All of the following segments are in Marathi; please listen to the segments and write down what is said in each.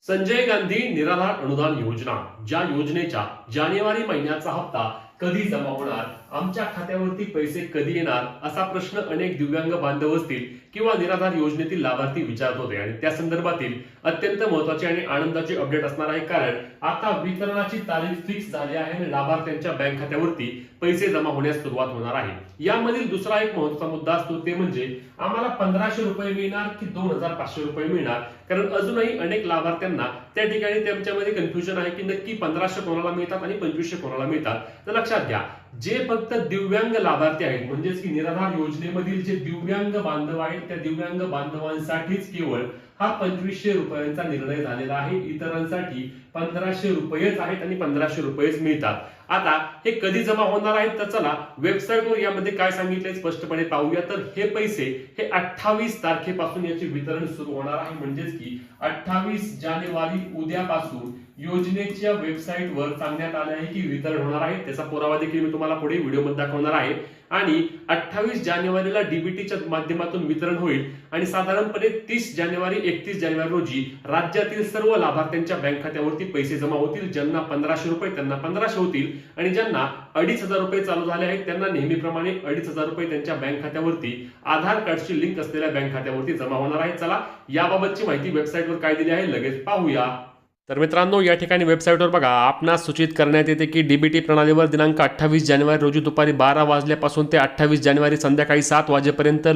संजय गांधी निराधार अनुदान योजना, ज्या योजनेच्या जानेवारी महिन्याचा हप्ता कधी जमा होणार, आमच्या खात्यावरती पैसे कधी येणार, असा प्रश्न अनेक दिव्यांग बांधव असतील किंवा निराधार योजनेतील लाभार्थी विचारत होते. आणि त्या संदर्भातील अत्यंत महत्त्वाचे आणि आनंदाचे अपडेट असणार आहे, कारण आता वितरणाची तारीख फिक्स झाली आहे आणि लाभार्थ्यांच्या बँक खात्यावरती पैसे जमा होण्यास सुरुवात होणार आहे. यामधील दुसरा एक महत्त्वाचा मुद्दा असतो ते म्हणजे आम्हाला 1500 रुपये मिळणार की 2500 रुपये मिळणार, कारण अजूनही अनेक लाभार्थ्यांना त्या ठिकाणी त्यांच्यामध्ये कन्फ्युजन आहे की नक्की 1500 कोणाला मिळतात आणि 2500 कोणाला मिळतात. तर लक्षात घ्या, जे फक्त दिव्यांग लाभार्थी आहेत म्हणजेच की निराधार योजनेमधील जे दिव्यांग बांधव आहेत त्या दिव्यांग बांधवांसाठीच केवळ हा 2500 रुपयांचा निर्णय झालेला आहे. इतरांसाठी 1500 रुपयेच आहेत आणि 1500 रुपयेच मिळतात. आता हे कधी जमा होणार आहेत, तर चला वेबसाईटवर यामध्ये काय सांगितलंय स्पष्टपणे पाहूया. तर हे पैसे हे 28 तारखेपासून याचे वितरण सुरू होणार आहे, म्हणजेच की 28 जानेवारी उद्यापासून योजनेच्या वेबसाईटवर सांगण्यात आले आहे की वितरण होणार आहे. त्याचा पुरावा देखील मी तुम्हाला पुढे व्हिडिओमध्ये दाखवणार आहे. आणि 28 जानेवारीला डीबीटीच्या माध्यमातून वितरण होईल आणि साधारणपणे 30 जानेवारी 31 जानेवारी रोजी राज्यातील सर्व लाभार्थ्यांच्या बँक खात्यावरती पैसे जमा होतील. ज्यांना 1500 रुपये त्यांना 1500 होतील आणि ज्यांना 2500 रुपये चालू झाले आहेत त्यांना नेहमीप्रमाणे 2500 रुपये त्यांच्या बँक खात्यावरती आधार कार्डची लिंक असलेल्या बँक खात्यावरती जमा होणार आहे. चला याबाबतची माहिती वेबसाईटवर काय दिली आहे लगेच पाहूया. तर मित्रांनो, या ठिकाणी वेबसाईटवर बघा आपणास सूचित करण्यात येते की डीबीटी प्रणालीवर दिनांक 28 जानेवारी रोजी दुपारी 12 वाजल्यापासून ते 28 जानेवारी संध्याकाळी 7 वाजेपर्यंत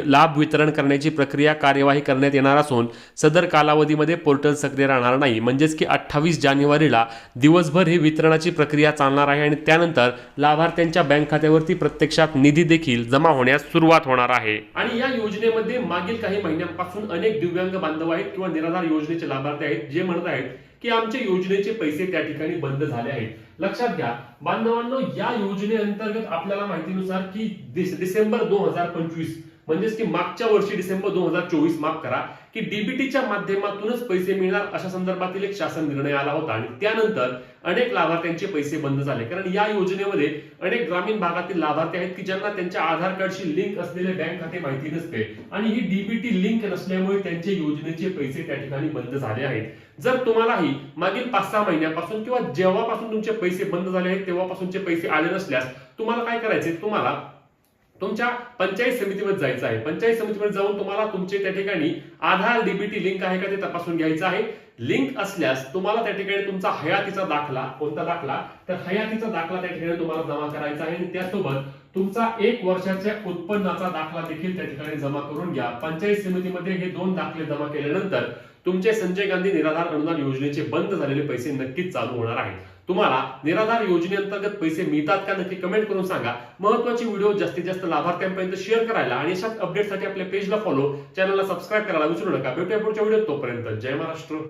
लाभ वितरण करण्याची प्रक्रिया कार्यवाही करण्यात येणार असून सदर कालावधीमध्ये पोर्टल सक्रिय राहणार नाही. म्हणजेच की 28 जानेवारीला दिवसभर ही वितरणाची प्रक्रिया चालणार आहे आणि त्यानंतर लाभार्थ्यांच्या बँक खात्यावरती प्रत्यक्षात निधी देखील जमा होण्यास सुरुवात होणार आहे. आणि या योजनेमध्ये मागील काही महिन्यांपासून अनेक दिव्यांग बांधव आहेत किंवा निराधार योजनेचे लाभार्थी आहेत जे म्हणत आहेत की आमच्या योजनेचे पैसे त्या ठिकाणी बंद झाले आहेत. लक्षात घ्या बांधवांनो, या योजनेअंतर्गत आपल्याला माहितीनुसार की डिसेंबर 2025 म्हणजेच की मागच्या वर्षी डिसेंबर 2024 माफ करा की डीबीटीच्या माध्यमातूनच पैसे मिळणार अशा संदर्भातील एक शासन निर्णय आला होता आणि त्यानंतर अनेक लाभार्थ्यांचे पैसे बंद झाले. कारण या योजनेमध्ये अनेक ग्रामीण भागातील लाभार्थी आहेत की ज्यांना त्यांच्या आधार कार्डशी लिंक असलेले बँक खाते माहिती नसते आणि ही डीबीटी लिंक नसल्यामुळे त्यांचे योजनेचे पैसे त्या ठिकाणी बंद झाले आहेत. जर तुम्हालाही मागील 5-6 महिन्यापासून किंवा जेव्हापासून तुमचे पैसे बंद झाले आहेत तेव्हापासूनचे पैसे आले नसल्यास तुम्हाला काय करायचे, तुम्हाला तुमच्या पंचायत समितीमध्ये जायचं आहे. पंचायत समितीमध्ये जाऊन तुम्हाला तुमचे त्या ठिकाणी आधार डीबीटी लिंक आहे का ते तपासून घ्यायचं आहे. लिंक असल्यास तुम्हाला त्या ठिकाणी तुमचा हयातीचा दाखला, कोणता दाखला तर हयातीचा दाखला त्या ठिकाणी तुम्हाला जमा करायचा आहे आणि त्यासोबत तुमचा 1 वर्षाच्या उत्पन्नाचा दाखला देखील त्या ठिकाणी जमा करून घ्या. पंचायत समितीमध्ये हे 2 दाखले जमा केल्यानंतर तुमचे संजय गांधी निराधार अनुदान योजनेचे बंद झालेले पैसे नक्कीच चालू होणार आहेत. तुम्हाला निराधार योजनेअंतर्गत पैसे मिळतात का नक्की कमेंट करून सांगा. महत्त्वाची व्हिडिओ जास्तीत जास्त लाभार्थ्यांपर्यंत शेअर करायला आणि अशाच अपडेटसाठी आपल्या पेजला फॉलो, चॅनलला सबस्क्राईब करायला विसरू नका. भेटूया पुढच्या व्हिडिओत, तोपर्यंत जय महाराष्ट्र.